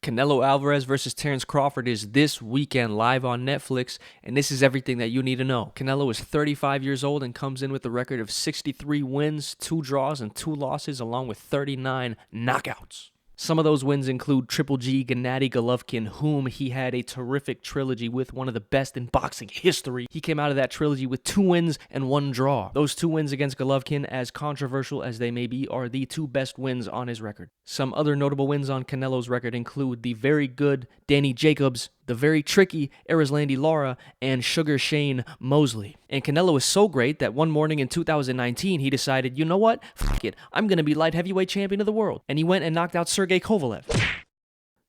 Canelo Alvarez versus Terence Crawford is this weekend live on Netflix, and this is everything that you need to know. Canelo is 35 years old and comes in with a record of 63 wins, 2 draws, and 2 losses, along with 39 knockouts. Some of those wins include Triple G Gennady Golovkin, whom he had a terrific trilogy with, one of the best in boxing history. He came out of that trilogy with 2 wins and 1 draw. Those 2 wins against Golovkin, as controversial as they may be, are the 2 best wins on his record. Some other notable wins on Canelo's record include the very good Danny Jacobs, the very tricky Erislandy Lara, and Sugar Shane Mosley. And Canelo is so great that one morning in 2019, he decided, you know what? Fuck it, I'm going to be light heavyweight champion of the world. And he went and knocked out Sergey Kovalev.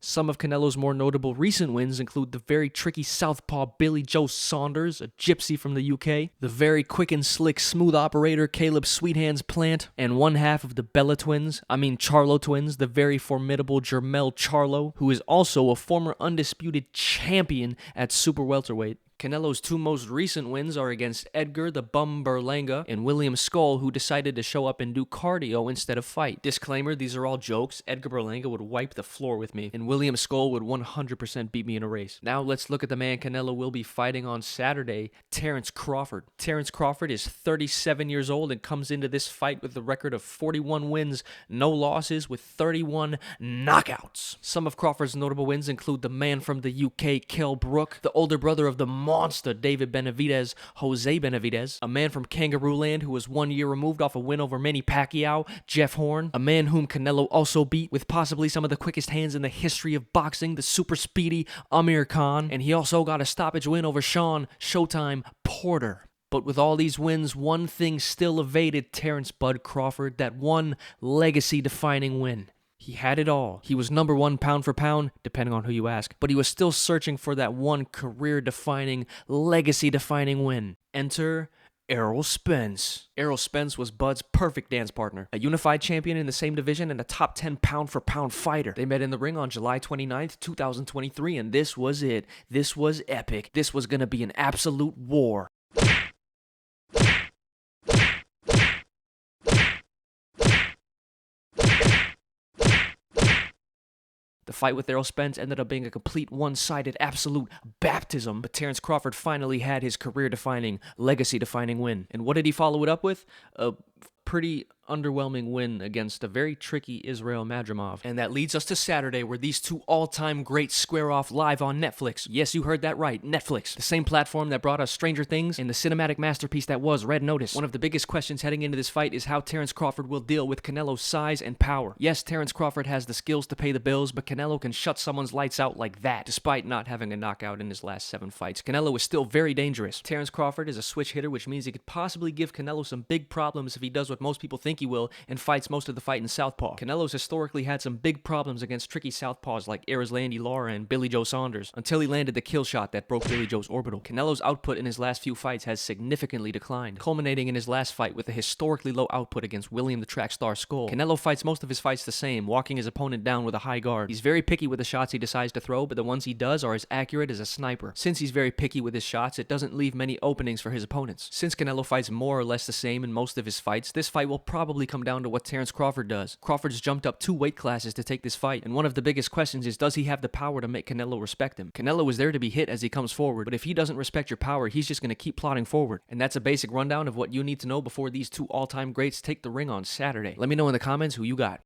Some of Canelo's more notable recent wins include the very tricky southpaw Billy Joe Saunders, a gypsy from the UK, the very quick and slick smooth operator Caleb Sweethands Plant, and one half of the Charlo twins, the very formidable Jermell Charlo, who is also a former undisputed champion at super welterweight. Canelo's 2 most recent wins are against Edgar the Bum Berlanga and William Skull, who decided to show up and do cardio instead of fight. Disclaimer, these are all jokes. Edgar Berlanga would wipe the floor with me, and William Skull would 100% beat me in a race. Now let's look at the man Canelo will be fighting on Saturday, Terence Crawford. Terence Crawford is 37 years old and comes into this fight with a record of 41 wins, no losses, with 31 knockouts. Some of Crawford's notable wins include the man from the UK, Kell Brook, the older brother of the monster David Benavidez, Jose Benavidez, a man from Kangaroo Land who was 1 year removed off a win over Manny Pacquiao, Jeff Horn, a man whom Canelo also beat with possibly some of the quickest hands in the history of boxing, the super speedy Amir Khan, and he also got a stoppage win over Sean Showtime Porter. But with all these wins, one thing still evaded Terence Bud Crawford, that one legacy-defining win. He had it all. He was number 1 pound for pound, depending on who you ask, but he was still searching for that one career-defining, legacy-defining win. Enter Errol Spence. Errol Spence was Bud's perfect dance partner, a unified champion in the same division and a top 10 pound-for-pound fighter. They met in the ring on July 29th, 2023, and this was it. This was epic. This was going to be an absolute war. The fight with Errol Spence ended up being a complete one-sided absolute baptism, but Terence Crawford finally had his career-defining, legacy-defining win. And what did he follow it up with? A pretty underwhelming win against a very tricky Israel Madrimov. And that leads us to Saturday, where these 2 all-time greats square off live on Netflix. Yes, you heard that right, Netflix. The same platform that brought us Stranger Things and the cinematic masterpiece that was Red Notice. One of the biggest questions heading into this fight is how Terence Crawford will deal with Canelo's size and power. Yes, Terence Crawford has the skills to pay the bills, but Canelo can shut someone's lights out like that, despite not having a knockout in his last 7 fights. Canelo is still very dangerous. Terence Crawford is a switch hitter, which means he could possibly give Canelo some big problems if he does what most people think he will, and fights most of the fight in southpaw. Canelo's historically had some big problems against tricky southpaws like Erislandy Lara and Billy Joe Saunders, until he landed the kill shot that broke Billy Joe's orbital. Canelo's output in his last few fights has significantly declined, culminating in his last fight with a historically low output against William the Track Star Skull. Canelo fights most of his fights the same, walking his opponent down with a high guard. He's very picky with the shots he decides to throw, but the ones he does are as accurate as a sniper. Since he's very picky with his shots, it doesn't leave many openings for his opponents. Since Canelo fights more or less the same in most of his fights, this fight will probably come down to what Terence Crawford does. Crawford's jumped up 2 weight classes to take this fight, and one of the biggest questions is, does he have the power to make Canelo respect him? Canelo is there to be hit as he comes forward, but if he doesn't respect your power, he's just going to keep plodding forward. And that's a basic rundown of what you need to know before these 2 all-time greats take the ring on Saturday. Let me know in the comments who you got.